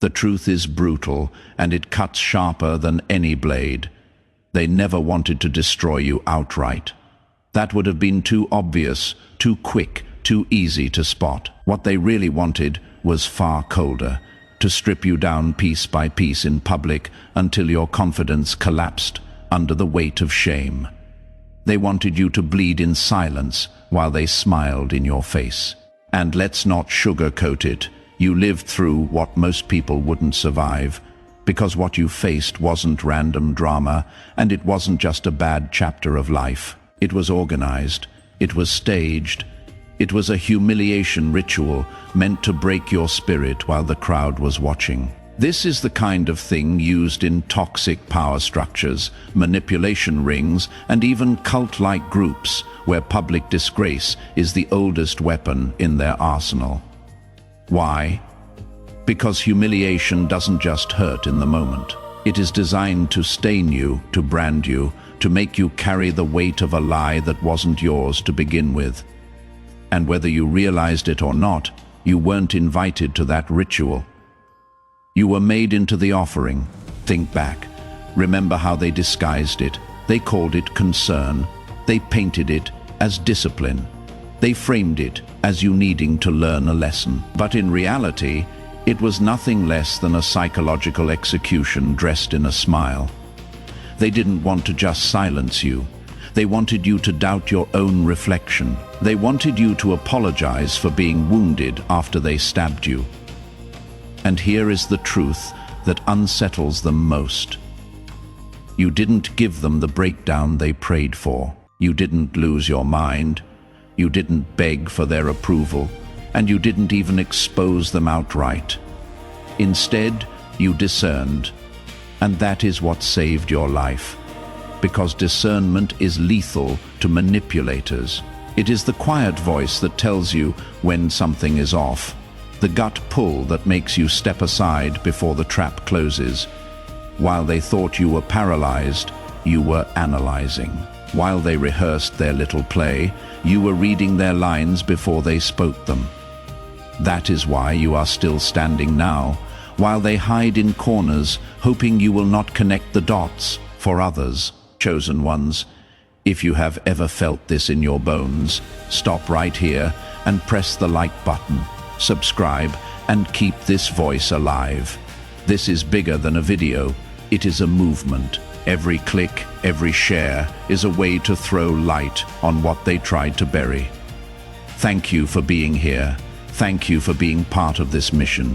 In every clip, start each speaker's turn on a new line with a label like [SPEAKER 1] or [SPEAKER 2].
[SPEAKER 1] The truth is brutal, and it cuts sharper than any blade. They never wanted to destroy you outright. That would have been too obvious, too quick, too easy to spot. What they really wanted was far colder, to strip you down piece by piece in public until your confidence collapsed under the weight of shame. They wanted you to bleed in silence while they smiled in your face. And let's not sugarcoat it. You lived through what most people wouldn't survive, because what you faced wasn't random drama, and it wasn't just a bad chapter of life. It was organized. It was staged. It was a humiliation ritual meant to break your spirit while the crowd was watching. This is the kind of thing used in toxic power structures, manipulation rings, and even cult-like groups where public disgrace is the oldest weapon in their arsenal. Why? Because humiliation doesn't just hurt in the moment. It is designed to stain you, to brand you, to make you carry the weight of a lie that wasn't yours to begin with. And whether you realized it or not, you weren't invited to that ritual. You were made into the offering. Think back. Remember how they disguised it. They called it concern. They painted it as discipline. They framed it as you needing to learn a lesson. But in reality, it was nothing less than a psychological execution dressed in a smile. They didn't want to just silence you. They wanted you to doubt your own reflection. They wanted you to apologize for being wounded after they stabbed you. And here is the truth that unsettles them most. You didn't give them the breakdown they prayed for. You didn't lose your mind. You didn't beg for their approval, and you didn't even expose them outright. Instead, you discerned, and that is what saved your life. Because discernment is lethal to manipulators. It is the quiet voice that tells you when something is off, the gut pull that makes you step aside before the trap closes. While they thought you were paralyzed, you were analyzing. While they rehearsed their little play, you were reading their lines before they spoke them. That is why you are still standing now, while they hide in corners, hoping you will not connect the dots for others. Chosen ones, if you have ever felt this in your bones, stop right here and press the like button, subscribe, and keep this voice alive. This is bigger than a video. It is a movement. Every click, every share is a way to throw light on what they tried to bury. Thank you for being here. Thank you for being part of this mission.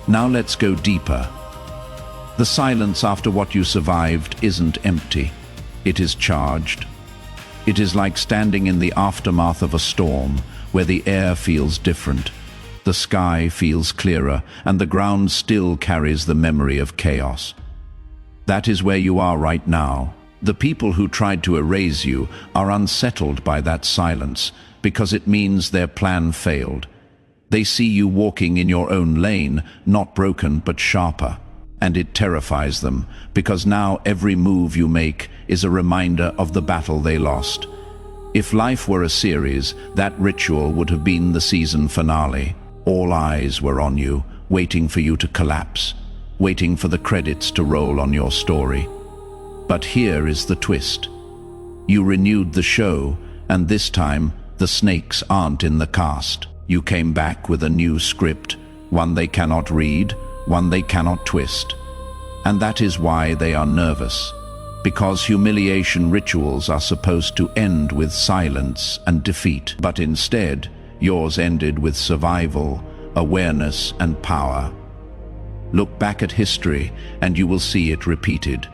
[SPEAKER 1] Now let's go deeper. The silence after what you survived isn't empty. It is charged. It is like standing in the aftermath of a storm, where the air feels different. The sky feels clearer, and the ground still carries the memory of chaos. That is where you are right now. The people who tried to erase you are unsettled by that silence, because it means their plan failed. They see you walking in your own lane, not broken but sharper. And it terrifies them, because now every move you make is a reminder of the battle they lost. If life were a series, that ritual would have been the season finale. All eyes were on you, waiting for you to collapse, waiting for the credits to roll on your story. But here is the twist. You renewed the show, and this time, the snakes aren't in the cast. You came back with a new script, one they cannot read, one they cannot twist. And that is why they are nervous. Because humiliation rituals are supposed to end with silence and defeat. But instead, yours ended with survival, awareness, and power. Look back at history, and you will see it repeated.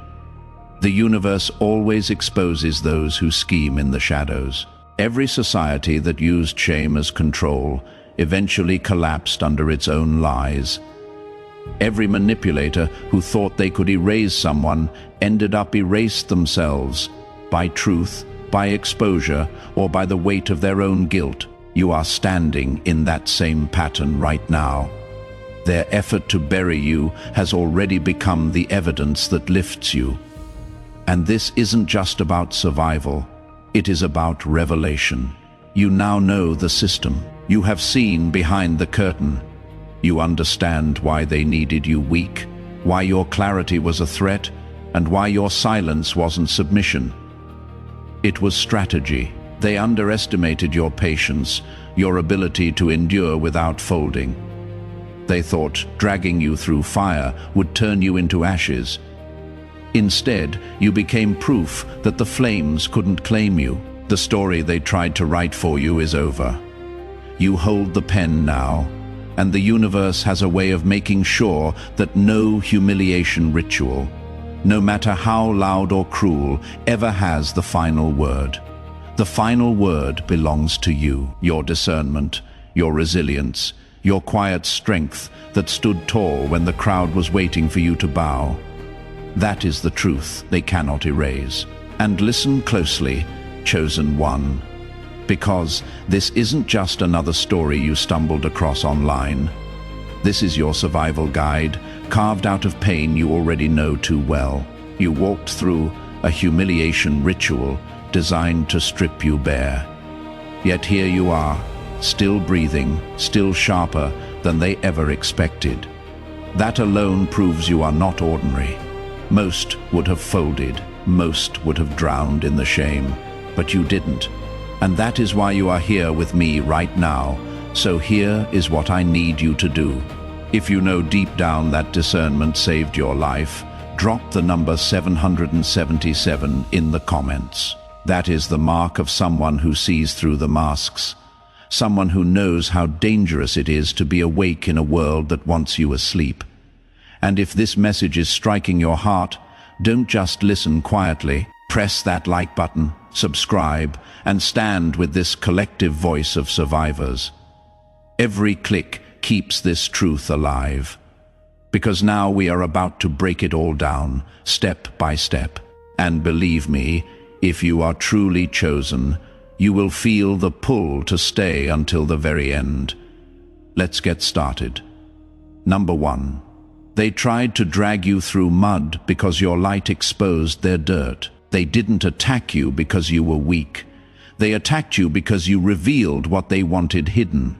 [SPEAKER 1] The universe always exposes those who scheme in the shadows. Every society that used shame as control eventually collapsed under its own lies. Every manipulator who thought they could erase someone ended up erased themselves, by truth, by exposure, or by the weight of their own guilt. You are standing in that same pattern right now. Their effort to bury you has already become the evidence that lifts you. And this isn't just about survival. It is about revelation. You now know the system. You have seen behind the curtain. You understand why they needed you weak, why your clarity was a threat, and why your silence wasn't submission. It was strategy. They underestimated your patience, your ability to endure without folding. They thought dragging you through fire would turn you into ashes. Instead, you became proof that the flames couldn't claim you. The story they tried to write for you is over. You hold the pen now, and the universe has a way of making sure that no humiliation ritual, no matter how loud or cruel, ever has the final word. The final word belongs to you, your discernment, your resilience, your quiet strength that stood tall when the crowd was waiting for you to bow. That is the truth they cannot erase. And listen closely, chosen one, because this isn't just another story you stumbled across online. This is your survival guide, carved out of pain you already know too well. You walked through a humiliation ritual designed to strip you bare. Yet here you are, still breathing, still sharper than they ever expected. That alone proves you are not ordinary. Most would have folded, most would have drowned in the shame, but you didn't. And that is why you are here with me right now. So here is what I need you to do. If you know deep down that discernment saved your life, drop the number 777 in the comments. That is the mark of someone who sees through the masks. Someone who knows how dangerous it is to be awake in a world that wants you asleep. And if this message is striking your heart, don't just listen quietly. Press that like button, subscribe, and stand with this collective voice of survivors. Every click keeps this truth alive. Because now we are about to break it all down, step by step. And believe me, if you are truly chosen, you will feel the pull to stay until the very end. Let's get started. Number 1. They tried to drag you through mud because your light exposed their dirt. They didn't attack you because you were weak. They attacked you because you revealed what they wanted hidden.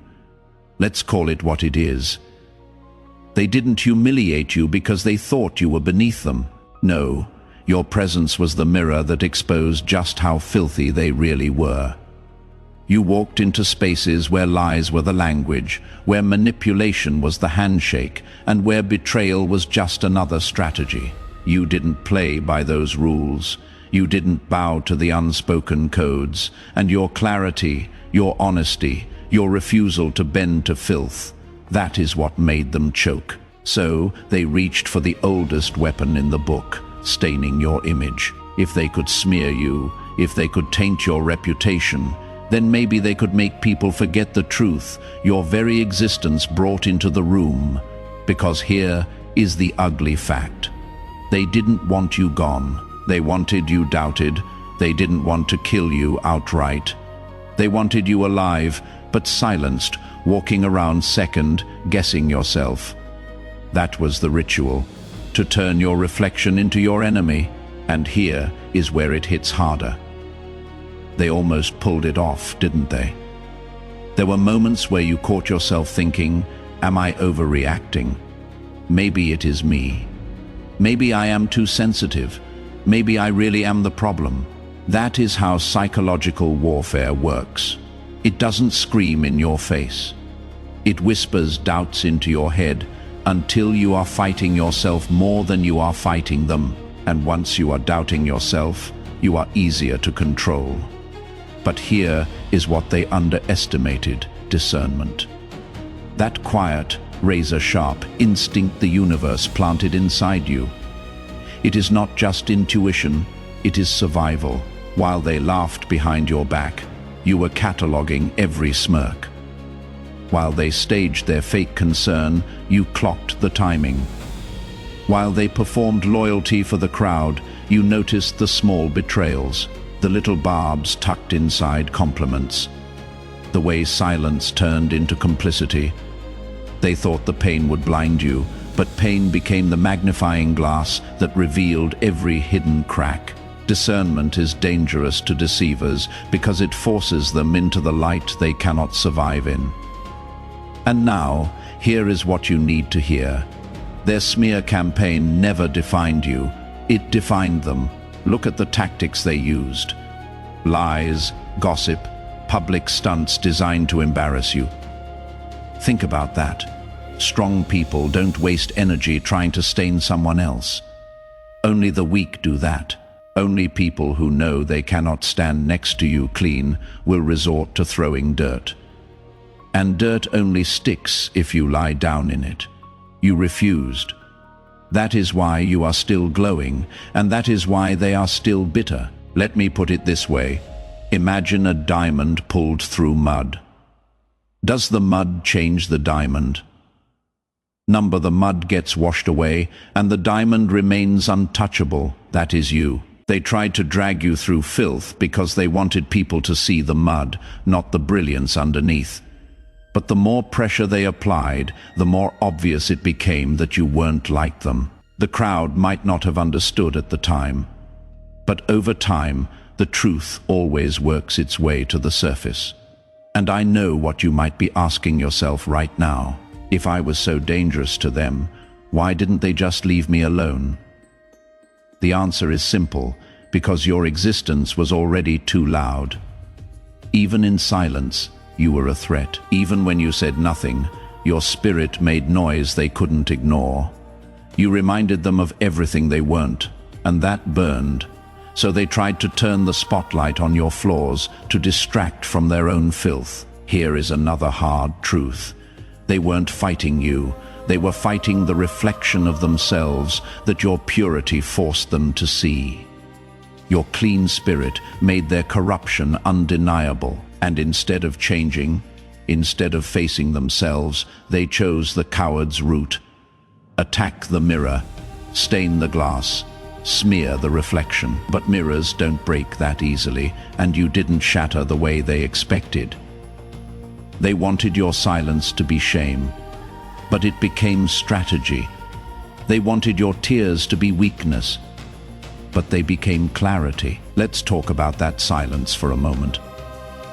[SPEAKER 1] Let's call it what it is. They didn't humiliate you because they thought you were beneath them. No, your presence was the mirror that exposed just how filthy they really were. You walked into spaces where lies were the language, where manipulation was the handshake, and where betrayal was just another strategy. You didn't play by those rules. You didn't bow to the unspoken codes, and your clarity, your honesty, your refusal to bend to filth, that is what made them choke. So they reached for the oldest weapon in the book, staining your image. If they could smear you, if they could taint your reputation, then maybe they could make people forget the truth your very existence brought into the room. Because here is the ugly fact. They didn't want you gone. They wanted you doubted. They didn't want to kill you outright. They wanted you alive, but silenced, walking around second, guessing yourself. That was the ritual, to turn your reflection into your enemy. And here is where it hits harder. They almost pulled it off, didn't they? There were moments where you caught yourself thinking, am I overreacting? Maybe it is me. Maybe I am too sensitive. Maybe I really am the problem. That is how psychological warfare works. It doesn't scream in your face. It whispers doubts into your head until you are fighting yourself more than you are fighting them. And once you are doubting yourself, you are easier to control. But here is what they underestimated: discernment. That quiet, razor-sharp instinct the universe planted inside you. It is not just intuition, it is survival. While they laughed behind your back, you were cataloging every smirk. While they staged their fake concern, you clocked the timing. While they performed loyalty for the crowd, you noticed the small betrayals, the little barbs tucked inside compliments, the way silence turned into complicity. They thought the pain would blind you, but pain became the magnifying glass that revealed every hidden crack. Discernment is dangerous to deceivers because it forces them into the light they cannot survive in. And now, Here is what you need to hear. Their smear campaign never defined you. It defined them. Look at the tactics they used. Lies, gossip, public stunts designed to embarrass you. Think about that. Strong people don't waste energy trying to stain someone else. Only the weak do that. Only people who know they cannot stand next to you clean will resort to throwing dirt. And dirt only sticks if you lie down in it. You refused. That is why you are still glowing, and that is why they are still bitter. Let me put it this way. Imagine a diamond pulled through mud. Does the mud change the diamond? No, the mud gets washed away, and the diamond remains untouchable. That is you. They tried to drag you through filth because they wanted people to see the mud, not the brilliance underneath. But the more pressure they applied, the more obvious it became that you weren't like them. The crowd might not have understood at the time. But over time, the truth always works its way to the surface. And I know what you might be asking yourself right now. If I was so dangerous to them, why didn't they just leave me alone? The answer is simple, because your existence was already too loud. Even in silence, you were a threat. Even when you said nothing, your spirit made noise they couldn't ignore. You reminded them of everything they weren't, and that burned. So they tried to turn the spotlight on your flaws to distract from their own filth. Here is another hard truth. They weren't fighting you. They were fighting the reflection of themselves that your purity forced them to see. Your clean spirit made their corruption undeniable. And instead of changing, instead of facing themselves, they chose the coward's route. Attack the mirror, stain the glass, smear the reflection. But mirrors don't break that easily, and you didn't shatter the way they expected. They wanted your silence to be shame, but it became strategy. They wanted your tears to be weakness, but they became clarity. Let's talk about that silence for a moment.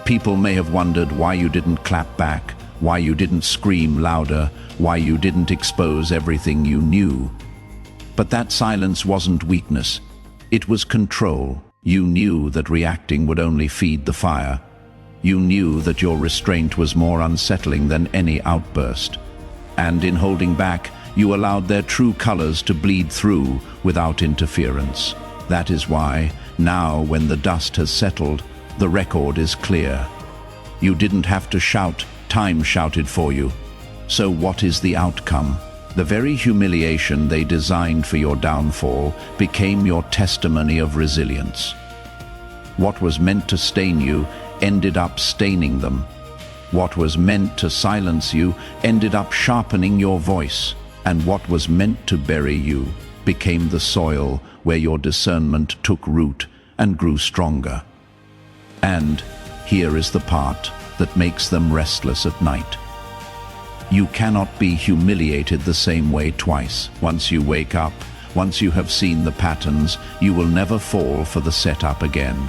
[SPEAKER 1] People may have wondered why you didn't clap back, why you didn't scream louder, why you didn't expose everything you knew. But that silence wasn't weakness. It was control. You knew that reacting would only feed the fire. You knew that your restraint was more unsettling than any outburst. And in holding back, you allowed their true colors to bleed through without interference. That is why, now when the dust has settled, the record is clear. You didn't have to shout, time shouted for you. So what is the outcome? The very humiliation they designed for your downfall became your testimony of resilience. What was meant to stain you ended up staining them. What was meant to silence you ended up sharpening your voice. And what was meant to bury you became the soil where your discernment took root and grew stronger. And here is the part that makes them restless at night. You cannot be humiliated the same way twice. Once you wake up, once you have seen the patterns, you will never fall for the setup again.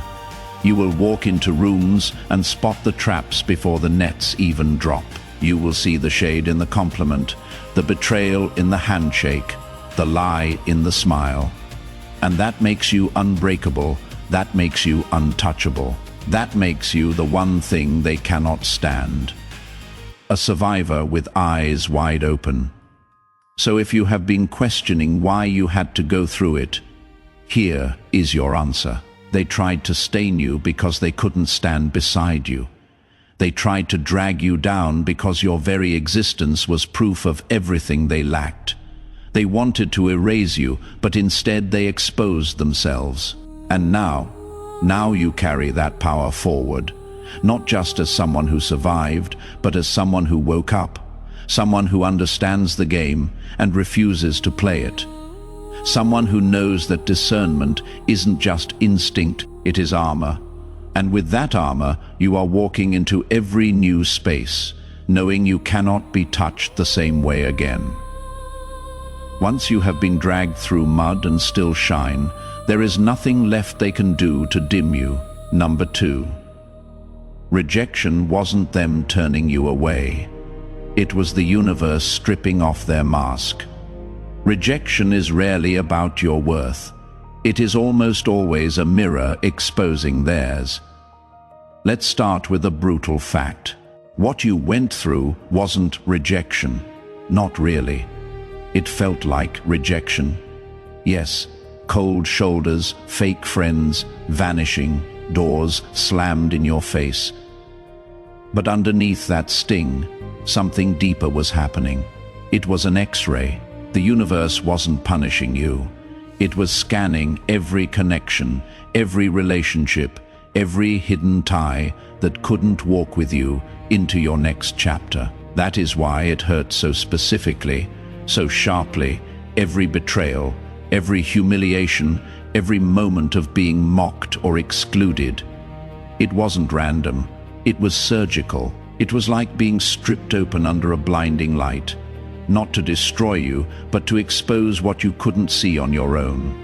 [SPEAKER 1] You will walk into rooms and spot the traps before the nets even drop. You will see the shade in the compliment, the betrayal in the handshake, the lie in the smile. And that makes you unbreakable. That makes you untouchable. That makes you the one thing they cannot stand. A survivor with eyes wide open. So if you have been questioning why you had to go through it, here is your answer. They tried to stain you because they couldn't stand beside you. They tried to drag you down because your very existence was proof of everything they lacked. They wanted to erase you, but instead they exposed themselves. And now you carry that power forward, not just as someone who survived, but as someone who woke up, someone who understands the game and refuses to play it. Someone who knows that discernment isn't just instinct, it is armor. And with that armor, you are walking into every new space, knowing you cannot be touched the same way again. Once you have been dragged through mud and still shine, there is nothing left they can do to dim you. Number 2. Rejection wasn't them turning you away. It was the universe stripping off their mask. Rejection is rarely about your worth. It is almost always a mirror exposing theirs. Let's start with a brutal fact. What you went through wasn't rejection. Not really. It felt like rejection. Yes, cold shoulders, fake friends, vanishing, doors slammed in your face. But underneath that sting, something deeper was happening. It was an X-ray. The universe wasn't punishing you. It was scanning every connection, every relationship, every hidden tie that couldn't walk with you into your next chapter. That is why it hurt so specifically, so sharply, every betrayal, every humiliation, every moment of being mocked or excluded. It wasn't random. It was surgical. It was like being stripped open under a blinding light, not to destroy you, but to expose what you couldn't see on your own.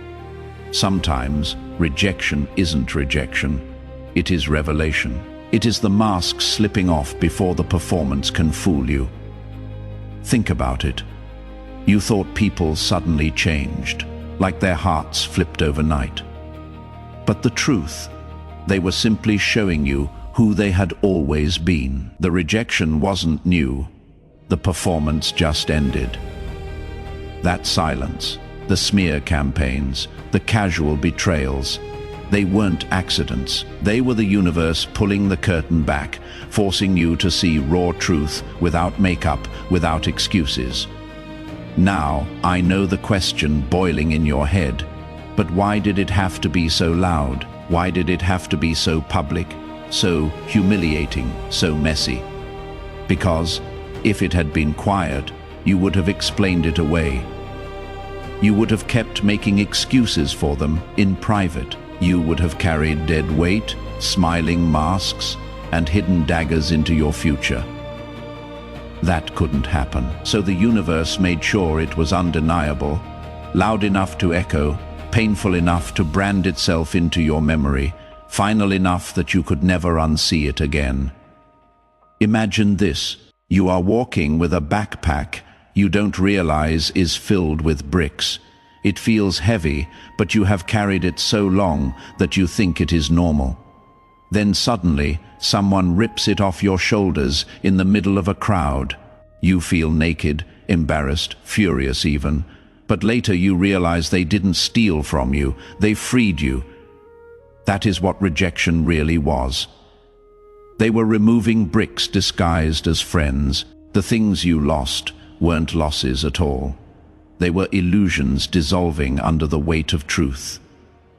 [SPEAKER 1] Sometimes, rejection isn't rejection. It is revelation. It is the mask slipping off before the performance can fool you. Think about it. You thought people suddenly changed, like their hearts flipped overnight. But the truth, they were simply showing you who they had always been. The rejection wasn't new. The performance just ended. That silence, the smear campaigns, the casual betrayals, they weren't accidents. They were the universe pulling the curtain back, forcing you to see raw truth without makeup, without excuses. Now, I know the question boiling in your head, but why did it have to be so loud? Why did it have to be so public, so humiliating, so messy? Because if it had been quiet, you would have explained it away. You would have kept making excuses for them in private. You would have carried dead weight, smiling masks, and hidden daggers into your future. That couldn't happen. So the universe made sure it was undeniable, loud enough to echo, painful enough to brand itself into your memory, final enough that you could never unsee it again. Imagine this. You are walking with a backpack you don't realize is filled with bricks. It feels heavy, but you have carried it so long that you think it is normal. Then suddenly, someone rips it off your shoulders in the middle of a crowd. You feel naked, embarrassed, furious even. But later you realize they didn't steal from you, they freed you. That is what rejection really was. They were removing bricks disguised as friends. The things you lost weren't losses at all. They were illusions dissolving under the weight of truth.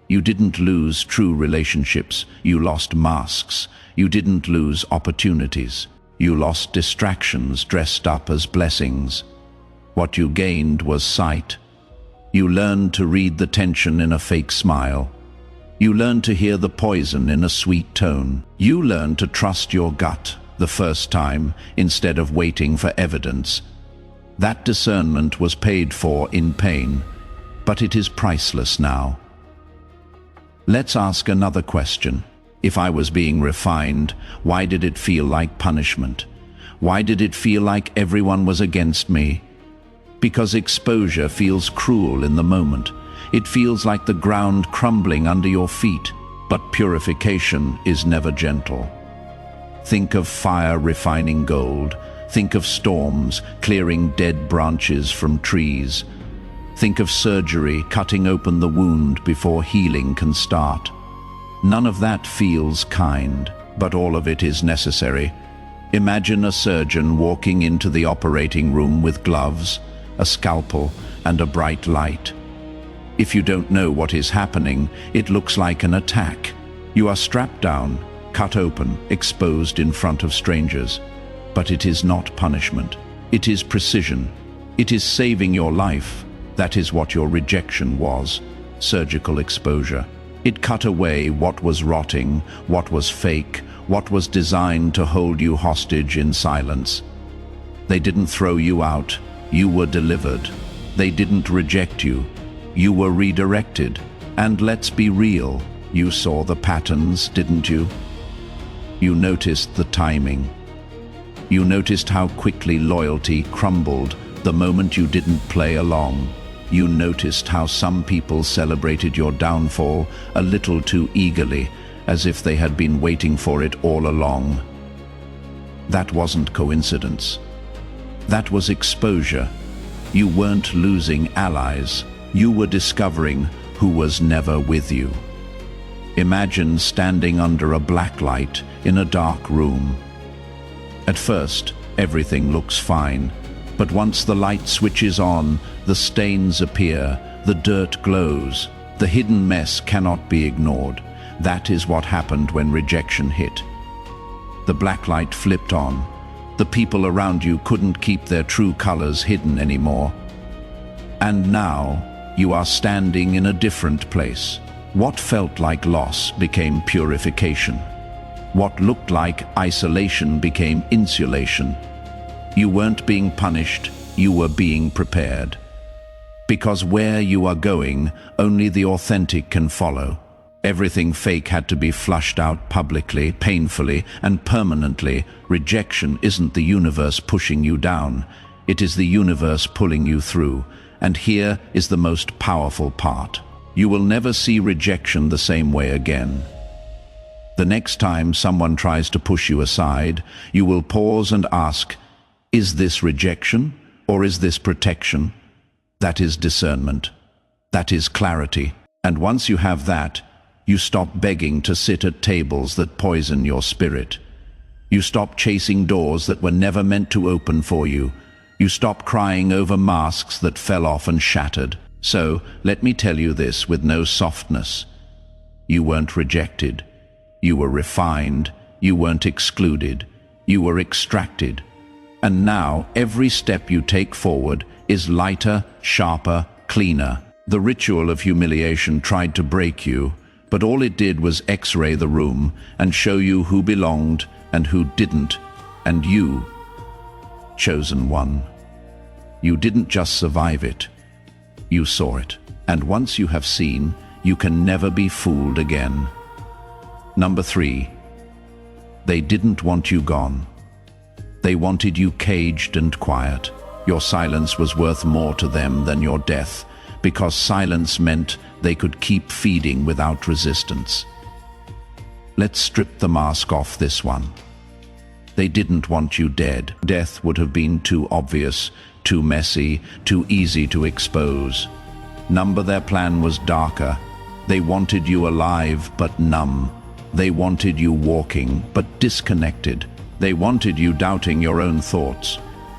[SPEAKER 1] You didn't lose true relationships, you lost masks. You didn't lose opportunities. You lost distractions dressed up as blessings. What you gained was sight. You learned to read the tension in a fake smile. You learned to hear the poison in a sweet tone. You learned to trust your gut the first time instead of waiting for evidence. That discernment was paid for in pain, but it is priceless now. Let's ask another question. If I was being refined, why did it feel like punishment? Why did it feel like everyone was against me? Because exposure feels cruel in the moment. It feels like the ground crumbling under your feet, but purification is never gentle. Think of fire refining gold. Think of storms clearing dead branches from trees. Think of surgery cutting open the wound before healing can start. None of that feels kind, but all of it is necessary. Imagine a surgeon walking into the operating room with gloves, a scalpel, and a bright light. If you don't know what is happening, it looks like an attack. You are strapped down, cut open, exposed in front of strangers. But it is not punishment. It is precision. It is saving your life. That is what your rejection was. Surgical exposure. It cut away what was rotting, what was fake, what was designed to hold you hostage in silence. They didn't throw you out. You were delivered. They didn't reject you. You were redirected. And let's be real. You saw the patterns, didn't you? You noticed the timing. You noticed how quickly loyalty crumbled the moment you didn't play along. You noticed how some people celebrated your downfall a little too eagerly, as if they had been waiting for it all along. That wasn't coincidence. That was exposure. You weren't losing allies. You were discovering who was never with you. Imagine standing under a black light in a dark room. At first, everything looks fine, but once the light switches on, the stains appear, the dirt glows, the hidden mess cannot be ignored. That is what happened when rejection hit. The black light flipped on. The people around you couldn't keep their true colors hidden anymore. And now, you are standing in a different place. What felt like loss became purification. What looked like isolation became insulation. You weren't being punished, you were being prepared. Because where you are going, only the authentic can follow. Everything fake had to be flushed out publicly, painfully, and permanently. Rejection isn't the universe pushing you down. It is the universe pulling you through. And here is the most powerful part. You will never see rejection the same way again. The next time someone tries to push you aside, you will pause and ask, is this rejection or is this protection? That is discernment. That is clarity. And once you have that, you stop begging to sit at tables that poison your spirit. You stop chasing doors that were never meant to open for you. You stop crying over masks that fell off and shattered. So, let me tell you this with no softness. You weren't rejected. You were refined. You weren't excluded. You were extracted. And now, every step you take forward is lighter, sharper, cleaner. The ritual of humiliation tried to break you, but all it did was X-ray the room and show you who belonged and who didn't, and you, chosen one. You didn't just survive it, you saw it. And once you have seen, you can never be fooled again. Number 3, they didn't want you gone. They wanted you caged and quiet. Your silence was worth more to them than your death, because silence meant they could keep feeding without resistance. Let's strip the mask off this one. They didn't want you dead. Death would have been too obvious, too messy, too easy to expose. Their plan was darker. They wanted you alive but numb. They wanted you walking but disconnected. They wanted you doubting your own thoughts,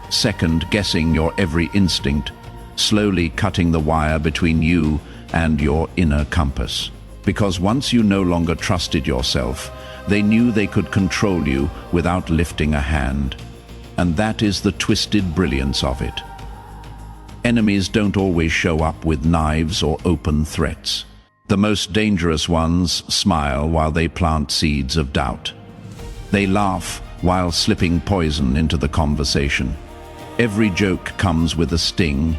[SPEAKER 1] second-guessing your every instinct, slowly cutting the wire between you and your inner compass. Because once you no longer trusted yourself, they knew they could control you without lifting a hand. And that is the twisted brilliance of it. Enemies don't always show up with knives or open threats. The most dangerous ones smile while they plant seeds of doubt. They laugh while slipping poison into the conversation. Every joke comes with a sting.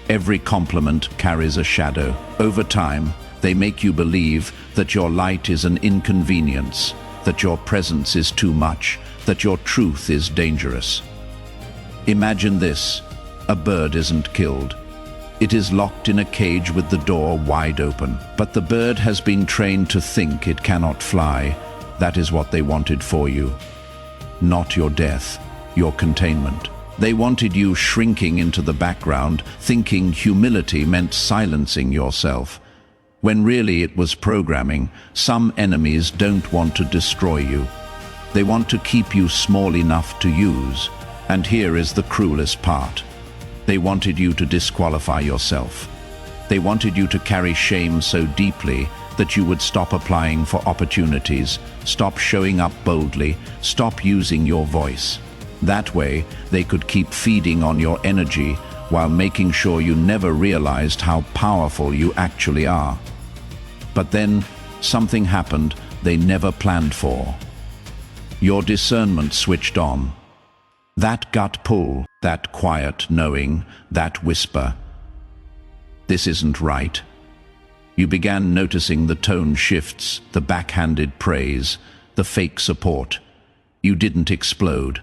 [SPEAKER 1] Every compliment carries a shadow. Over time, they make you believe that your light is an inconvenience, that your presence is too much, that your truth is dangerous. Imagine this: a bird isn't killed. It is locked in a cage with the door wide open. But the bird has been trained to think it cannot fly. That is what they wanted for you. Not your death, your containment. They wanted you shrinking into the background, thinking humility meant silencing yourself. When really it was programming. Some enemies don't want to destroy you. They want to keep you small enough to use. And here is the cruelest part. They wanted you to disqualify yourself. They wanted you to carry shame so deeply that you would stop applying for opportunities, stop showing up boldly, stop using your voice. That way, they could keep feeding on your energy while making sure you never realized how powerful you actually are. But then, something happened they never planned for. Your discernment switched on. That gut pull, that quiet knowing, that whisper. This isn't right. You began noticing the tone shifts, the backhanded praise, the fake support. You didn't explode.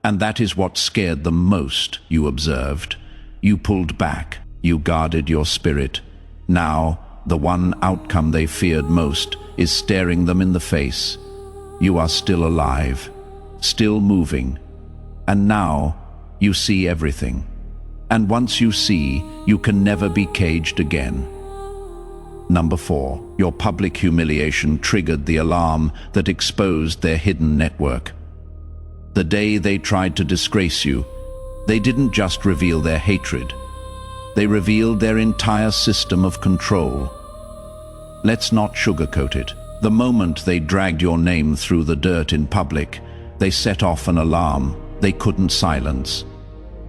[SPEAKER 1] And that is what scared them most, you observed. You pulled back. You guarded your spirit. Now, the one outcome they feared most is staring them in the face. You are still alive, still moving. And now, you see everything. And once you see, you can never be caged again. Number 4, your public humiliation triggered the alarm that exposed their hidden network. The day they tried to disgrace you, they didn't just reveal their hatred. They revealed their entire system of control. Let's not sugarcoat it. The moment they dragged your name through the dirt in public, they set off an alarm they couldn't silence.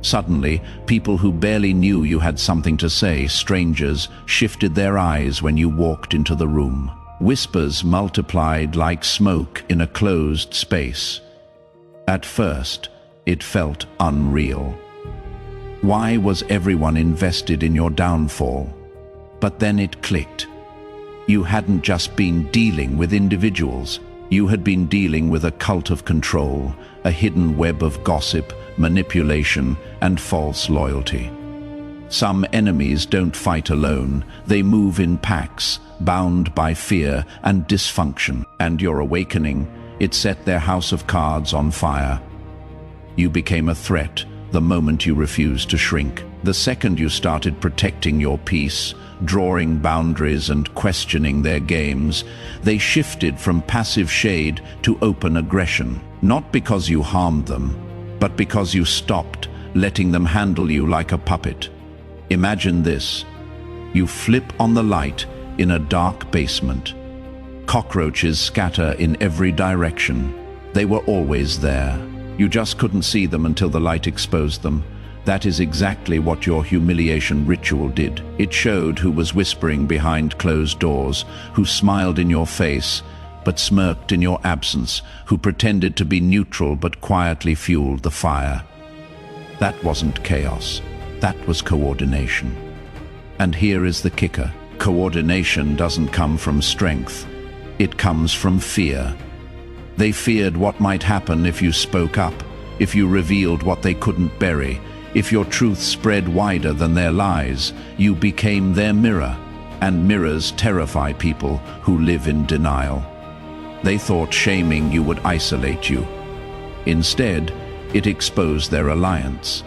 [SPEAKER 1] Suddenly, people who barely knew you had something to say, strangers, shifted their eyes when you walked into the room. Whispers multiplied like smoke in a closed space. At first, it felt unreal. Why was everyone invested in your downfall? But then it clicked. You hadn't just been dealing with individuals. You had been dealing with a cult of control, a hidden web of gossip, manipulation, and false loyalty. Some enemies don't fight alone. They move in packs, bound by fear and dysfunction. And your awakening, it set their house of cards on fire. You became a threat the moment you refused to shrink. The second you started protecting your peace, drawing boundaries and questioning their games, they shifted from passive shade to open aggression. Not because you harmed them, but because you stopped letting them handle you like a puppet. Imagine this. You flip on the light in a dark basement. Cockroaches scatter in every direction. They were always there. You just couldn't see them until the light exposed them. That is exactly what your humiliation ritual did. It showed who was whispering behind closed doors, who smiled in your face, but smirked in your absence, who pretended to be neutral but quietly fueled the fire. That wasn't chaos. That was coordination. And here is the kicker. Coordination doesn't come from strength. It comes from fear. They feared what might happen if you spoke up, if you revealed what they couldn't bury, if your truth spread wider than their lies. You became their mirror, and mirrors terrify people who live in denial. They thought shaming you would isolate you. Instead, it exposed their alliance.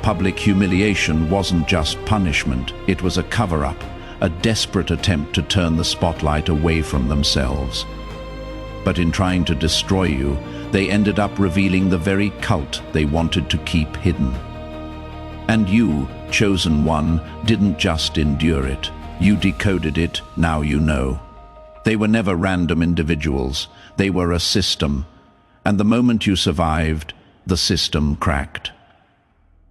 [SPEAKER 1] Public humiliation wasn't just punishment, it was a cover-up, a desperate attempt to turn the spotlight away from themselves. But in trying to destroy you, they ended up revealing the very cult they wanted to keep hidden. And you, chosen one, didn't just endure it. You decoded it, now you know. They were never random individuals. They were a system. And the moment you survived, the system cracked.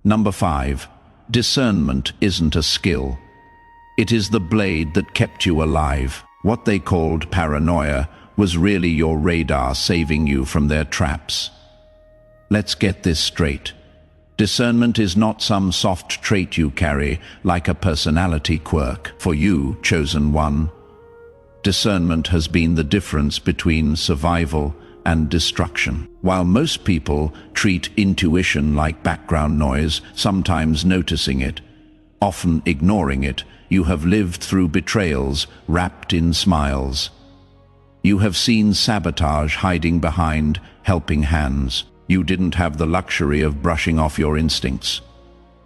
[SPEAKER 1] Number 5. Discernment isn't a skill. It is the blade that kept you alive. What they called paranoia was really your radar saving you from their traps. Let's get this straight. Discernment is not some soft trait you carry like a personality quirk. For you, chosen one, discernment has been the difference between survival and destruction. While most people treat intuition like background noise, sometimes noticing it, often ignoring it, you have lived through betrayals wrapped in smiles. You have seen sabotage hiding behind helping hands. You didn't have the luxury of brushing off your instincts.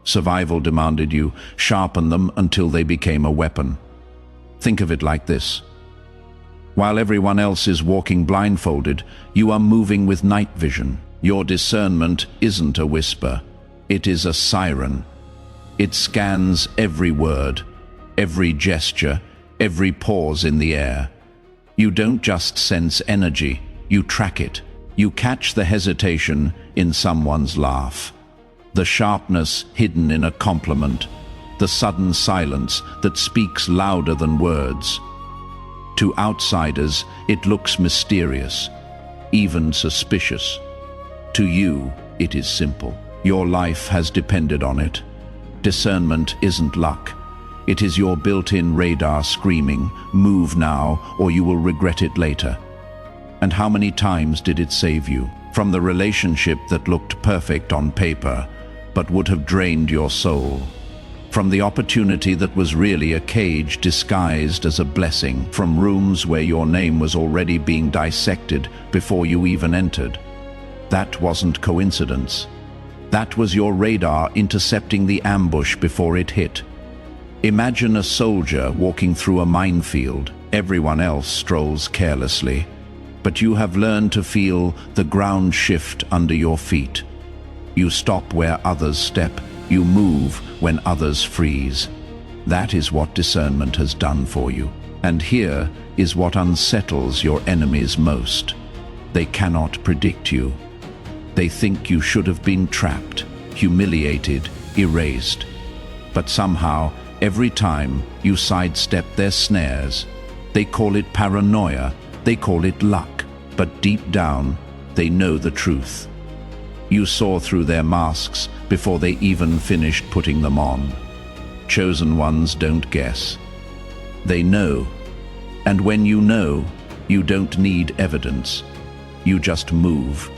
[SPEAKER 1] Survival demanded you sharpen them until they became a weapon. Think of it like this. While everyone else is walking blindfolded, you are moving with night vision. Your discernment isn't a whisper. It is a siren. It scans every word, every gesture, every pause in the air. You don't just sense energy, you track it. You catch the hesitation in someone's laugh, the sharpness hidden in a compliment, the sudden silence that speaks louder than words. To outsiders, it looks mysterious, even suspicious. To you, it is simple. Your life has depended on it. Discernment isn't luck. It is your built-in radar screaming, "Move now, or you will regret it later." And how many times did it save you? From the relationship that looked perfect on paper, but would have drained your soul. From the opportunity that was really a cage disguised as a blessing. From rooms where your name was already being dissected before you even entered. That wasn't coincidence. That was your radar intercepting the ambush before it hit. Imagine a soldier walking through a minefield. Everyone else strolls carelessly, but you have learned to feel the ground shift under your feet. You stop where others step. You move when others freeze. That is what discernment has done for you. And here is what unsettles your enemies most. They cannot predict you. They think you should have been trapped, humiliated, erased. But somehow, every time you sidestep their snares, they call it paranoia, they call it luck, but deep down, they know the truth. You saw through their masks before they even finished putting them on. Chosen ones don't guess. They know. And when you know, you don't need evidence. You just move.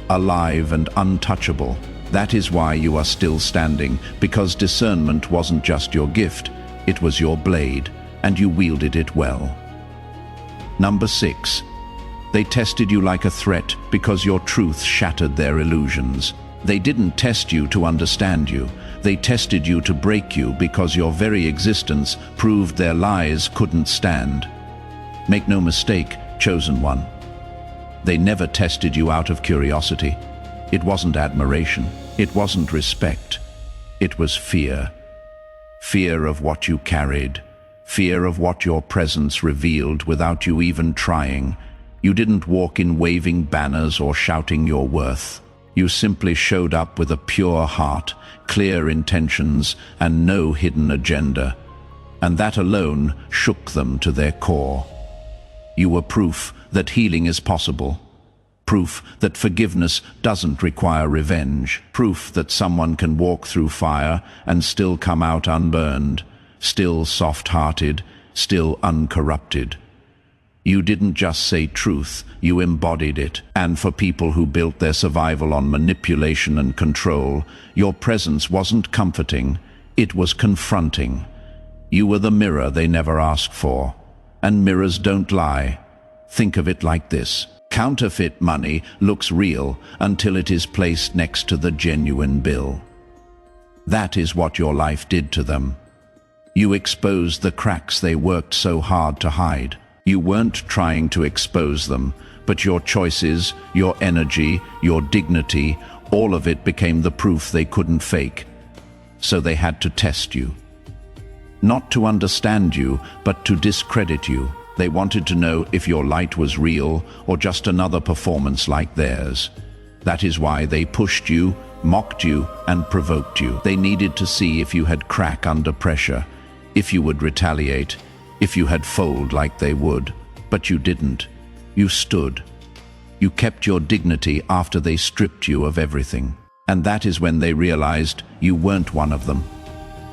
[SPEAKER 1] Alive and untouchable. That is why you are still standing, because discernment wasn't just your gift, it was your blade, and you wielded it well. Number 6. They tested you like a threat because your truth shattered their illusions. They didn't test you to understand you. They tested you to break you because your very existence proved their lies couldn't stand. Make no mistake, chosen one. They never tested you out of curiosity. It wasn't admiration. It wasn't respect. It was fear. Fear of what you carried. Fear of what your presence revealed without you even trying. You didn't walk in waving banners or shouting your worth. You simply showed up with a pure heart, clear intentions, and no hidden agenda. And that alone shook them to their core. You were proof that healing is possible. Proof that forgiveness doesn't require revenge. Proof that someone can walk through fire and still come out unburned, still soft-hearted, still uncorrupted. You didn't just say truth, you embodied it. And for people who built their survival on manipulation and control, your presence wasn't comforting, it was confronting. You were the mirror they never asked for. And mirrors don't lie. Think of it like this. Counterfeit money looks real until it is placed next to the genuine bill. That is what your life did to them. You exposed the cracks they worked so hard to hide. You weren't trying to expose them, but your choices, your energy, your dignity, all of it became the proof they couldn't fake. So they had to test you. Not to understand you, but to discredit you. They wanted to know if your light was real or just another performance like theirs. That is why they pushed you, mocked you, and provoked you. They needed to see if you had crack under pressure, if you would retaliate, if you had fold like they would. But you didn't. You stood. You kept your dignity after they stripped you of everything. And that is when they realized you weren't one of them.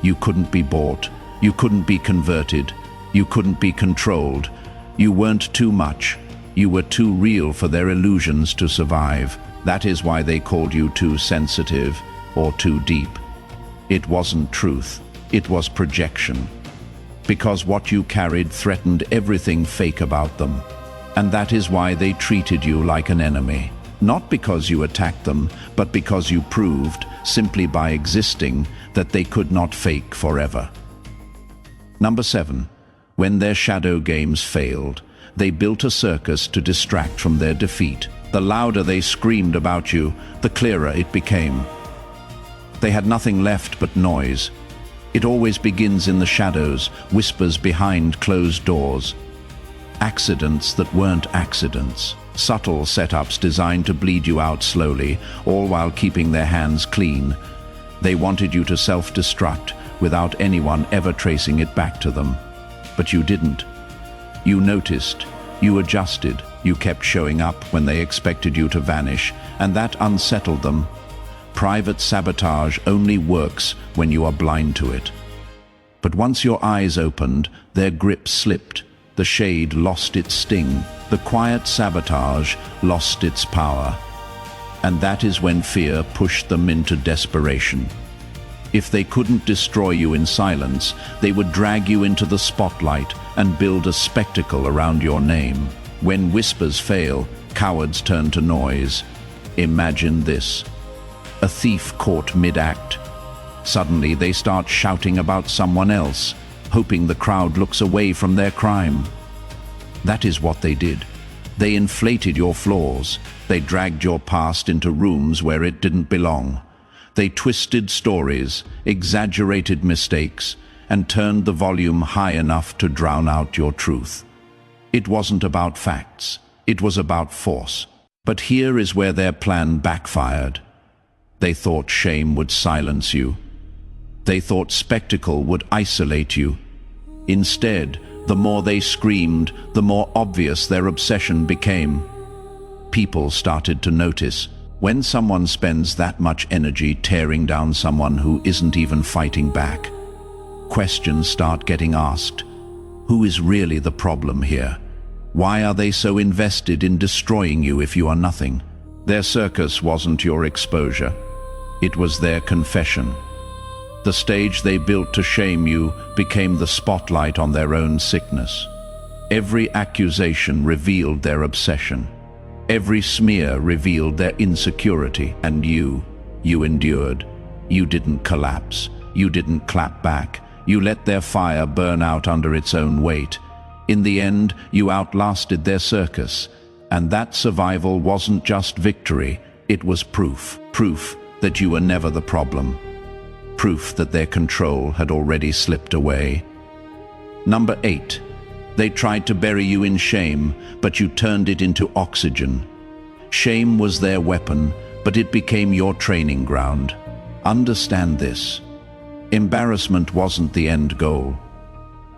[SPEAKER 1] You couldn't be bought. You couldn't be converted. You couldn't be controlled. You weren't too much. You were too real for their illusions to survive. That is why they called you too sensitive or too deep. It wasn't truth. It was projection. Because what you carried threatened everything fake about them. And that is why they treated you like an enemy. Not because you attacked them, but because you proved, simply by existing, that they could not fake forever. Number 7. When their shadow games failed, they built a circus to distract from their defeat. The louder they screamed about you, the clearer it became. They had nothing left but noise. It always begins in the shadows, whispers behind closed doors. Accidents that weren't accidents. Subtle setups designed to bleed you out slowly, all while keeping their hands clean. They wanted you to self-destruct without anyone ever tracing it back to them. But you didn't. You noticed. You adjusted. You kept showing up when they expected you to vanish, and that unsettled them. Private sabotage only works when you are blind to it. But once your eyes opened, their grip slipped. The shade lost its sting. The quiet sabotage lost its power. And that is when fear pushed them into desperation. If they couldn't destroy you in silence, they would drag you into the spotlight and build a spectacle around your name. When whispers fail, cowards turn to noise. Imagine this. A thief caught mid-act. Suddenly they start shouting about someone else, hoping the crowd looks away from their crime. That is what they did. They inflated your flaws. They dragged your past into rooms where it didn't belong. They twisted stories, exaggerated mistakes, and turned the volume high enough to drown out your truth. It wasn't about facts. It was about force. But here is where their plan backfired. They thought shame would silence you. They thought spectacle would isolate you. Instead, the more they screamed, the more obvious their obsession became. People started to notice. When someone spends that much energy tearing down someone who isn't even fighting back, questions start getting asked. Who is really the problem here? Why are they so invested in destroying you if you are nothing? Their circus wasn't your exposure. It was their confession. The stage they built to shame you became the spotlight on their own sickness. Every accusation revealed their obsession. Every smear revealed their insecurity. And you endured. You didn't collapse. You didn't clap back. You let their fire burn out under its own weight. In the end, you outlasted their circus. And that survival wasn't just victory. It was proof. Proof that you were never the problem. Proof that their control had already slipped away. Number 8. They tried to bury you in shame, but you turned it into oxygen. Shame was their weapon, but it became your training ground. Understand this. Embarrassment wasn't the end goal.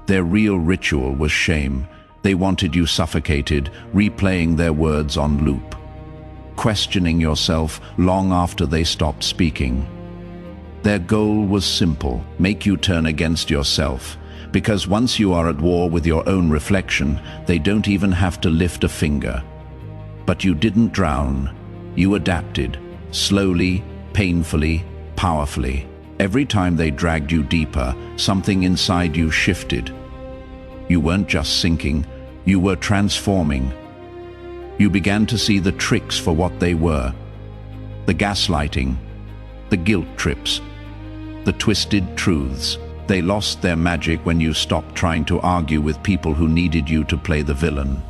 [SPEAKER 1] Their real ritual was shame. They wanted you suffocated, replaying their words on loop, questioning yourself long after they stopped speaking. Their goal was simple: make you turn against yourself. Because once you are at war with your own reflection, they don't even have to lift a finger. But you didn't drown. You adapted, slowly, painfully, powerfully. Every time they dragged you deeper, something inside you shifted. You weren't just sinking, you were transforming. You began to see the tricks for what they were. The gaslighting, the guilt trips, the twisted truths. They lost their magic when you stopped trying to argue with people who needed you to play the villain.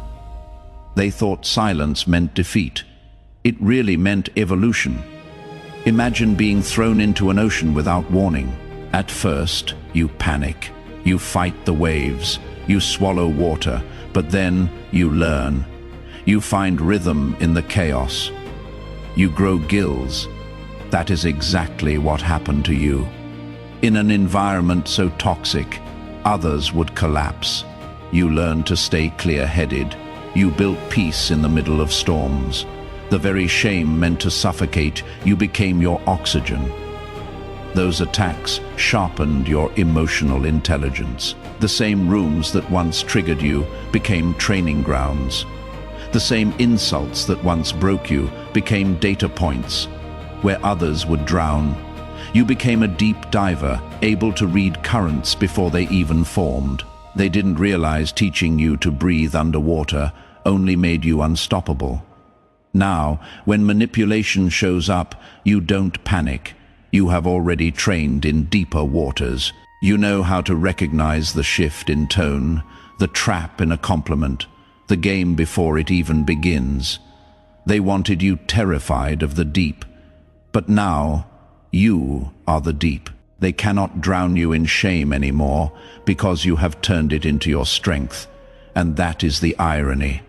[SPEAKER 1] They thought silence meant defeat. It really meant evolution. Imagine being thrown into an ocean without warning. At first, you panic. You fight the waves. You swallow water. But then you learn. You find rhythm in the chaos. You grow gills. That is exactly what happened to you. In an environment so toxic, others would collapse. You learned to stay clear-headed. You built peace in the middle of storms. The very shame meant to suffocate, you became your oxygen. Those attacks sharpened your emotional intelligence. The same rooms that once triggered you became training grounds. The same insults that once broke you became data points. Where others would drown, you became a deep diver, able to read currents before they even formed. They didn't realize teaching you to breathe underwater only made you unstoppable. Now, when manipulation shows up, you don't panic. You have already trained in deeper waters. You know how to recognize the shift in tone, the trap in a compliment, the game before it even begins. They wanted you terrified of the deep. But now, you are the deep. They cannot drown you in shame anymore because you have turned it into your strength. And that is the irony.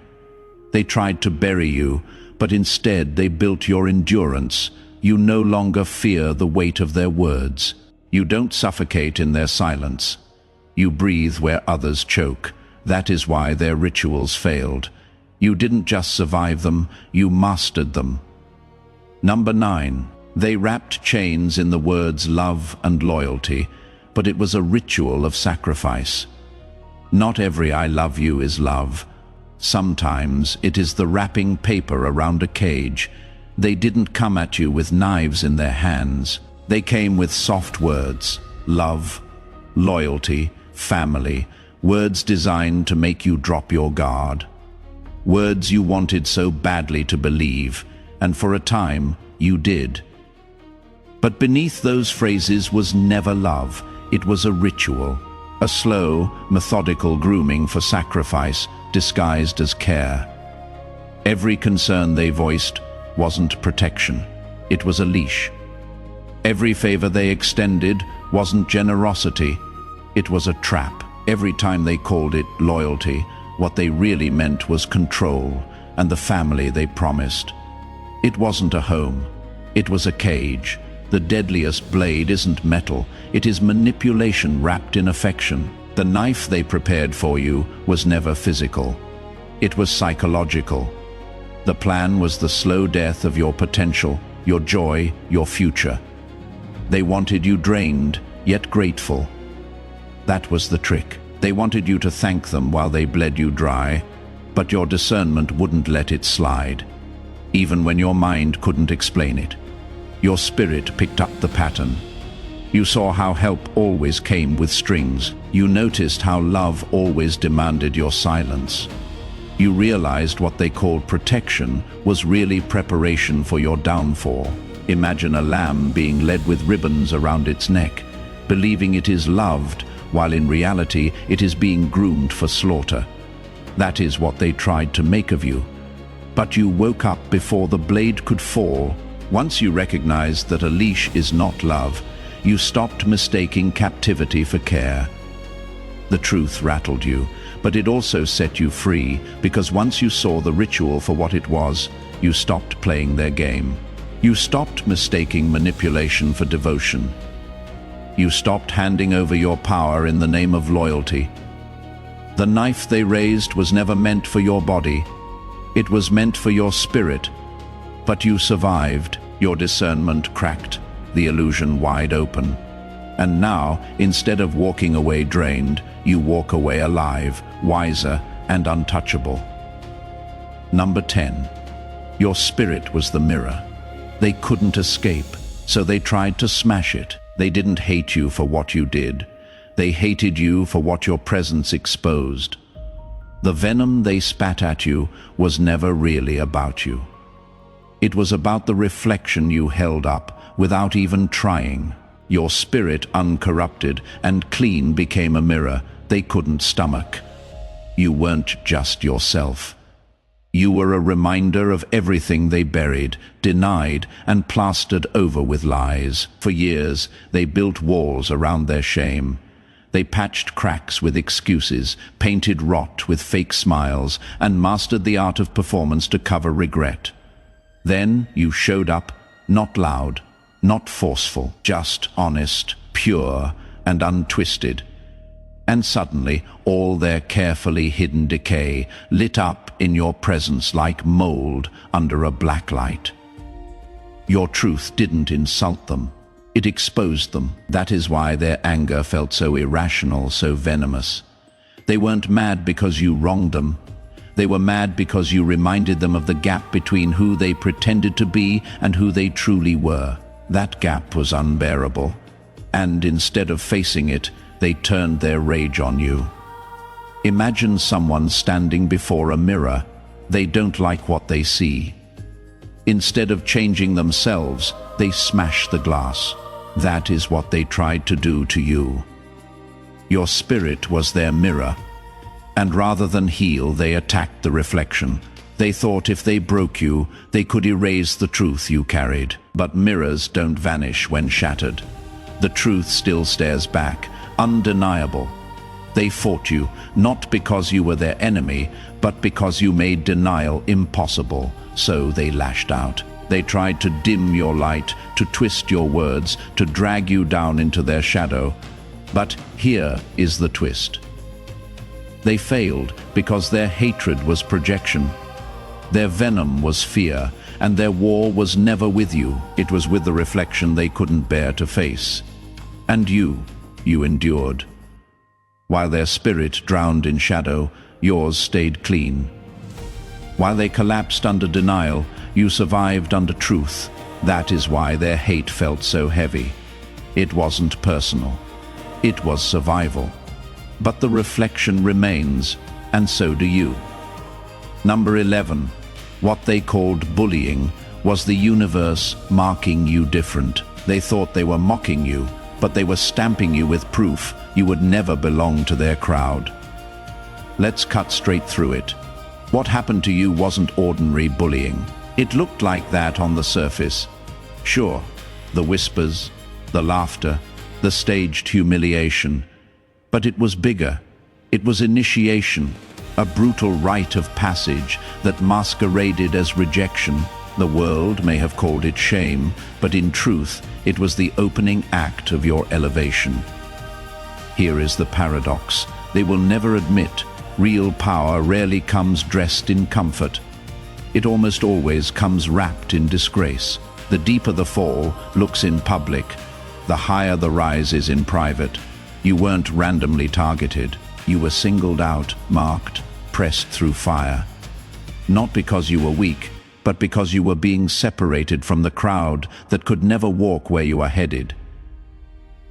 [SPEAKER 1] They tried to bury you, but instead they built your endurance. You no longer fear the weight of their words. You don't suffocate in their silence. You breathe where others choke. That is why their rituals failed. You didn't just survive them, you mastered them. Number 9. They wrapped chains in the words love and loyalty, but it was a ritual of sacrifice. Not every I love you is love. Sometimes it is the wrapping paper around a cage. They didn't come at you with knives in their hands. They came with soft words, love, loyalty, family, words designed to make you drop your guard. Words you wanted so badly to believe, and for a time, you did. But beneath those phrases was never love. It was a ritual, a slow, methodical grooming for sacrifice disguised as care. Every concern they voiced wasn't protection, it was a leash. Every favor they extended wasn't generosity, it was a trap. Every time they called it loyalty, what they really meant was control and the family they promised. It wasn't a home, it was a cage. The deadliest blade isn't metal, it is manipulation wrapped in affection. The knife they prepared for you was never physical, it was psychological. The plan was the slow death of your potential, your joy, your future. They wanted you drained, yet grateful. That was the trick. They wanted you to thank them while they bled you dry, but your discernment wouldn't let it slide, even when your mind couldn't explain it. Your spirit picked up the pattern. You saw how help always came with strings. You noticed how love always demanded your silence. You realized what they called protection was really preparation for your downfall. Imagine a lamb being led with ribbons around its neck, believing it is loved, while in reality it is being groomed for slaughter. That is what they tried to make of you. But you woke up before the blade could fall. Once you recognized that a leash is not love, you stopped mistaking captivity for care. The truth rattled you, but it also set you free, because once you saw the ritual for what it was, you stopped playing their game. You stopped mistaking manipulation for devotion. You stopped handing over your power in the name of loyalty. The knife they raised was never meant for your body. It was meant for your spirit. But you survived. Your discernment cracked, the illusion wide open. And now, instead of walking away drained, you walk away alive, wiser, and untouchable. Number 10. Your spirit was the mirror. They couldn't escape, so they tried to smash it. They didn't hate you for what you did. They hated you for what your presence exposed. The venom they spat at you was never really about you. It was about the reflection you held up without even trying. Your spirit, uncorrupted and clean, became a mirror they couldn't stomach. You weren't just yourself. You were a reminder of everything they buried, denied, and plastered over with lies. For years, they built walls around their shame. They patched cracks with excuses, painted rot with fake smiles, and mastered the art of performance to cover regret. Then you showed up, not loud, not forceful, just honest, pure, and untwisted. And suddenly, all their carefully hidden decay lit up in your presence like mold under a black light. Your truth didn't insult them. It exposed them. That is why their anger felt so irrational, so venomous. They weren't mad because you wronged them. They were mad because you reminded them of the gap between who they pretended to be and who they truly were. That gap was unbearable. And instead of facing it, they turned their rage on you. Imagine someone standing before a mirror. They don't like what they see. Instead of changing themselves, they smash the glass. That is what they tried to do to you. Your spirit was their mirror, and rather than heal, they attacked the reflection. They thought if they broke you, they could erase the truth you carried. But mirrors don't vanish when shattered. The truth still stares back, undeniable. They fought you, not because you were their enemy, but because you made denial impossible. So they lashed out. They tried to dim your light, to twist your words, to drag you down into their shadow. But here is the twist. They failed because their hatred was projection. Their venom was fear, and their war was never with you. It was with the reflection they couldn't bear to face. And you endured. While their spirit drowned in shadow, yours stayed clean. While they collapsed under denial, you survived under truth. That is why their hate felt so heavy. It wasn't personal. It was survival. But the reflection remains, and so do you. Number 11. What they called bullying was the universe marking you different. They thought they were mocking you, but they were stamping you with proof you would never belong to their crowd. Let's cut straight through it. What happened to you wasn't ordinary bullying. It looked like that on the surface. Sure, the whispers, the laughter, the staged humiliation. But it was bigger. It was initiation, a brutal rite of passage that masqueraded as rejection. The world may have called it shame, but in truth, it was the opening act of your elevation. Here is the paradox. They will never admit real power rarely comes dressed in comfort. It almost always comes wrapped in disgrace. The deeper the fall looks in public, the higher the rise is in private. You weren't randomly targeted. You were singled out, marked, pressed through fire. Not because you were weak, but because you were being separated from the crowd that could never walk where you are headed.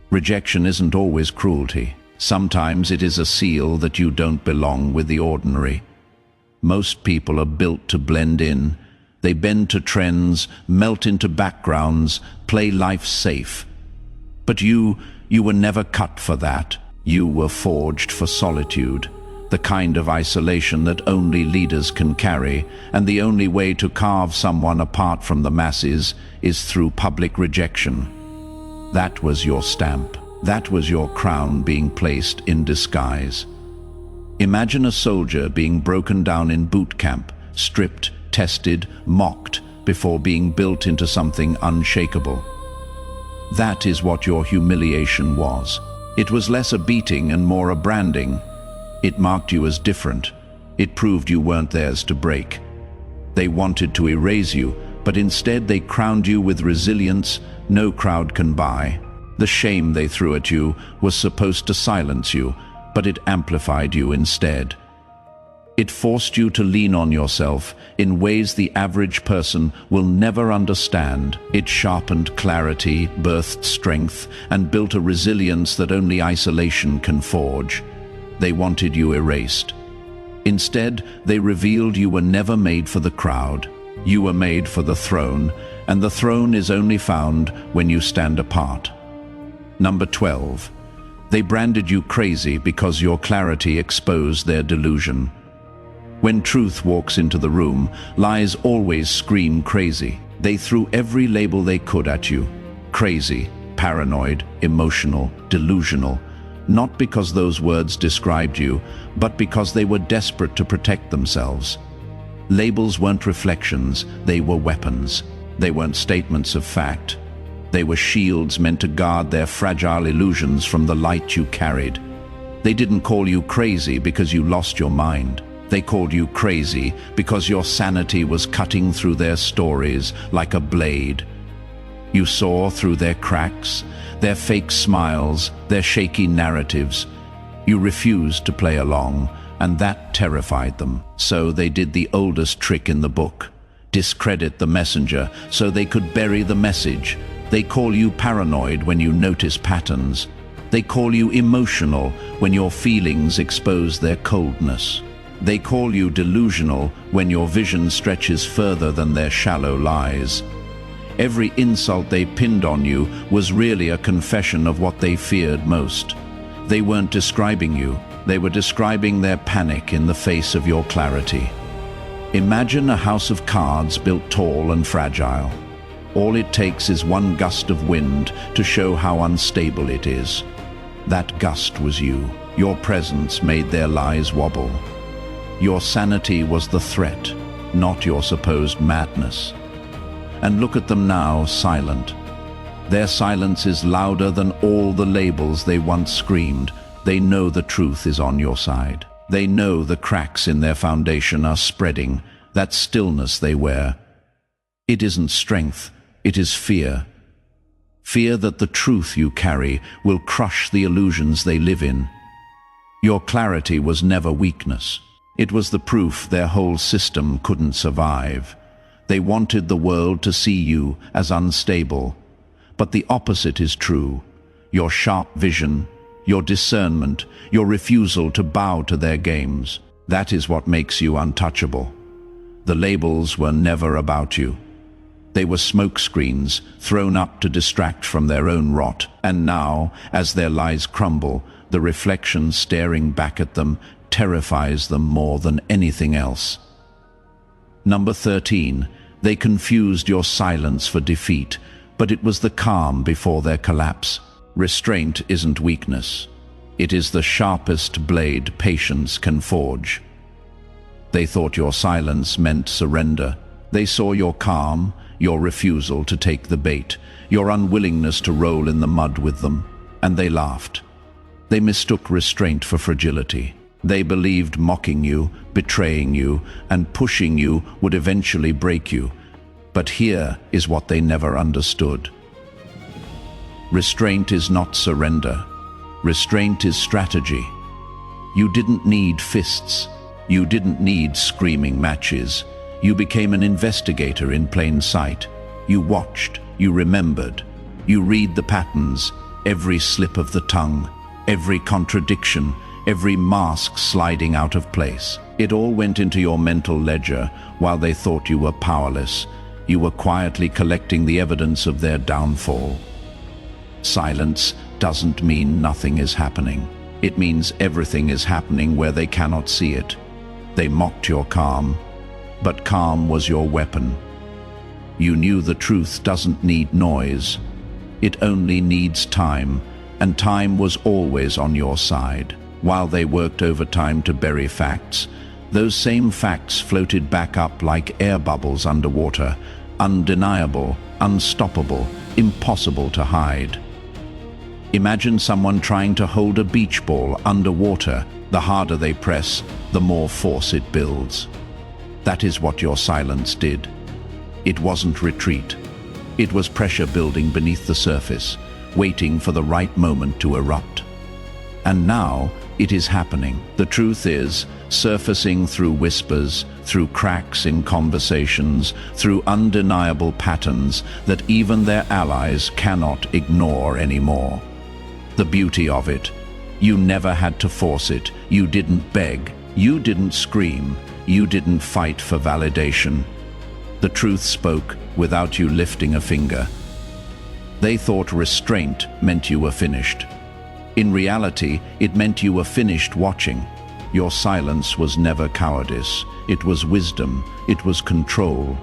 [SPEAKER 1] Rejection isn't always cruelty. Sometimes it is a seal that you don't belong with the ordinary. Most people are built to blend in. They bend to trends, melt into backgrounds, play life safe. But you were never cut for that. You were forged for solitude, the kind of isolation that only leaders can carry, and the only way to carve someone apart from the masses is through public rejection. That was your stamp. That was your crown being placed in disguise. Imagine a soldier being broken down in boot camp, stripped, tested, mocked, before being built into something unshakable. That is what your humiliation was. It was less a beating and more a branding. It marked you as different. It proved you weren't theirs to break. They wanted to erase you, but instead they crowned you with resilience no crowd can buy. The shame they threw at you was supposed to silence you, but it amplified you instead. It forced you to lean on yourself in ways the average person will never understand. It sharpened clarity, birthed strength, and built a resilience that only isolation can forge. They wanted you erased. Instead, they revealed you were never made for the crowd. You were made for the throne, and the throne is only found when you stand apart. Number 12. They branded you crazy because your clarity exposed their delusion. When truth walks into the room, lies always scream crazy. They threw every label they could at you. Crazy, paranoid, emotional, delusional. Not because those words described you, but because they were desperate to protect themselves. Labels weren't reflections, they were weapons. They weren't statements of fact. They were shields meant to guard their fragile illusions from the light you carried. They didn't call you crazy because you lost your mind. They called you crazy because your sanity was cutting through their stories like a blade. You saw through their cracks, their fake smiles, their shaky narratives. You refused to play along, and that terrified them. So they did the oldest trick in the book: discredit the messenger so they could bury the message. They call you paranoid when you notice patterns. They call you emotional when your feelings expose their coldness. They call you delusional when your vision stretches further than their shallow lies. Every insult they pinned on you was really a confession of what they feared most. They weren't describing you, they were describing their panic in the face of your clarity. Imagine a house of cards built tall and fragile. All it takes is one gust of wind to show how unstable it is. That gust was you. Your presence made their lies wobble. Your sanity was the threat, not your supposed madness. And look at them now, silent. Their silence is louder than all the labels they once screamed. They know the truth is on your side. They know the cracks in their foundation are spreading, that stillness they wear. It isn't strength, it is fear. Fear that the truth you carry will crush the illusions they live in. Your clarity was never weakness. It was the proof their whole system couldn't survive. They wanted the world to see you as unstable. But the opposite is true. Your sharp vision, your discernment, your refusal to bow to their games, that is what makes you untouchable. The labels were never about you. They were smokescreens thrown up to distract from their own rot. And now, as their lies crumble, the reflection staring back at them terrifies them more than anything else. Number 13. They confused your silence for defeat, but it was the calm before their collapse. Restraint isn't weakness. It is the sharpest blade patience can forge. They thought your silence meant surrender. They saw your calm, your refusal to take the bait, your unwillingness to roll in the mud with them, and they laughed. They mistook restraint for fragility. They believed mocking you, betraying you, and pushing you would eventually break you. But here is what they never understood. Restraint is not surrender. Restraint is strategy. You didn't need fists. You didn't need screaming matches. You became an investigator in plain sight. You watched, you remembered. You read the patterns, every slip of the tongue, every contradiction, every mask sliding out of place. It all went into your mental ledger while they thought you were powerless. You were quietly collecting the evidence of their downfall. Silence doesn't mean nothing is happening. It means everything is happening where they cannot see it. They mocked your calm, but calm was your weapon. You knew the truth doesn't need noise. It only needs time, and time was always on your side. While they worked overtime to bury facts, those same facts floated back up like air bubbles underwater, undeniable, unstoppable, impossible to hide. Imagine someone trying to hold a beach ball underwater. The harder they press, the more force it builds. That is what your silence did. It wasn't retreat. It was pressure building beneath the surface, waiting for the right moment to erupt. And now it is happening. The truth is surfacing through whispers, through cracks in conversations, through undeniable patterns that even their allies cannot ignore anymore. The beauty of it, you never had to force it. You didn't beg. You didn't scream. You didn't fight for validation. The truth spoke without you lifting a finger. They thought restraint meant you were finished. In reality, it meant you were finished watching. Your silence was never cowardice. It was wisdom. It was control.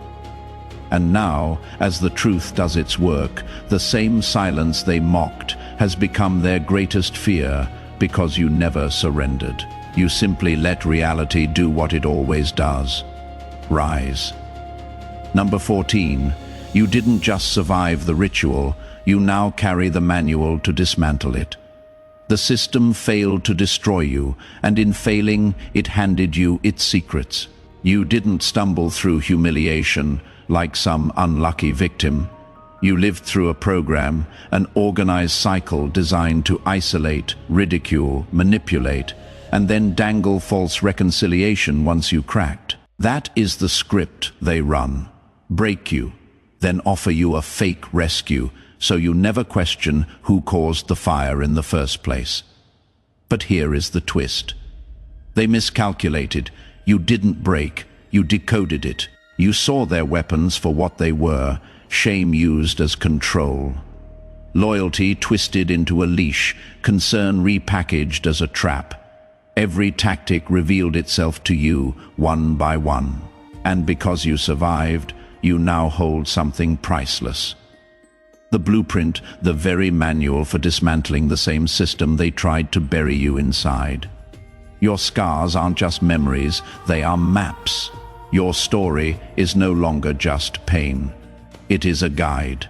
[SPEAKER 1] And now, as the truth does its work, the same silence they mocked has become their greatest fear because you never surrendered. You simply let reality do what it always does. Rise. Number 14. You didn't just survive the ritual, you now carry the manual to dismantle it. The system failed to destroy you, and in failing, it handed you its secrets. You didn't stumble through humiliation like some unlucky victim. You lived through a program, an organized cycle designed to isolate, ridicule, manipulate, and then dangle false reconciliation once you cracked. That is the script they run. Break you, then offer you a fake rescue, so you never question who caused the fire in the first place. But here is the twist. They miscalculated. You didn't break, you decoded it. You saw their weapons for what they were, shame used as control. Loyalty twisted into a leash, concern repackaged as a trap. Every tactic revealed itself to you, one by one. And because you survived, you now hold something priceless. The blueprint, the very manual for dismantling the same system they tried to bury you inside. Your scars aren't just memories, they are maps. Your story is no longer just pain. It is a guide.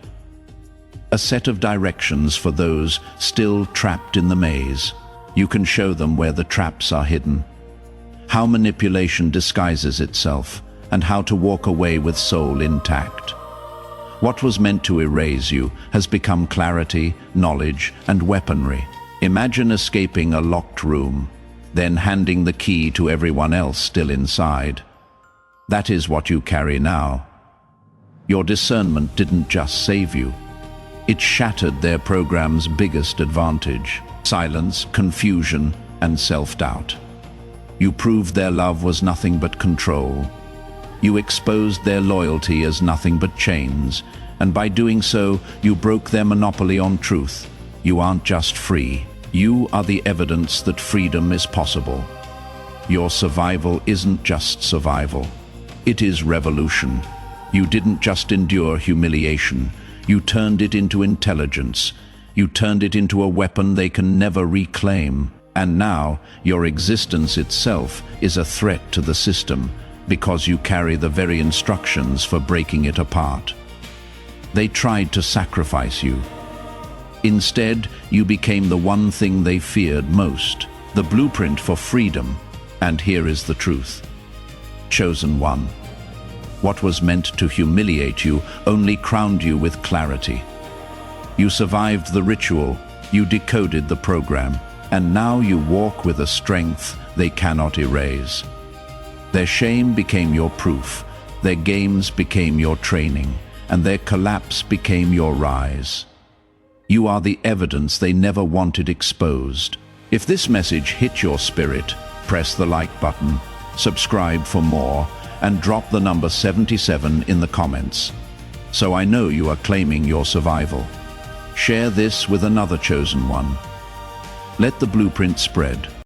[SPEAKER 1] A set of directions for those still trapped in the maze. You can show them where the traps are hidden, how manipulation disguises itself, and how to walk away with soul intact. What was meant to erase you has become clarity, knowledge, and weaponry. Imagine escaping a locked room. then handing the key to everyone else still inside. That is what you carry now. Your discernment didn't just save you. It shattered their program's biggest advantage: silence, confusion, and self-doubt. You proved their love was nothing but control. You exposed their loyalty as nothing but chains, and by doing so, you broke their monopoly on truth. You aren't just free. You are the evidence that freedom is possible. Your survival isn't just survival. It is revolution. You didn't just endure humiliation. You turned it into intelligence. You turned it into a weapon they can never reclaim. And now, your existence itself is a threat to the system, because you carry the very instructions for breaking it apart. They tried to sacrifice you. Instead, you became the one thing they feared most, the blueprint for freedom. And here is the truth. Chosen one. What was meant to humiliate you only crowned you with clarity. You survived the ritual, you decoded the program, and now you walk with a strength they cannot erase. Their shame became your proof, their games became your training, and their collapse became your rise. You are the evidence they never wanted exposed. If this message hit your spirit, press the like button, subscribe for more, and drop the number 77 in the comments, so I know you are claiming your survival. Share this with another chosen one. Let the blueprint spread.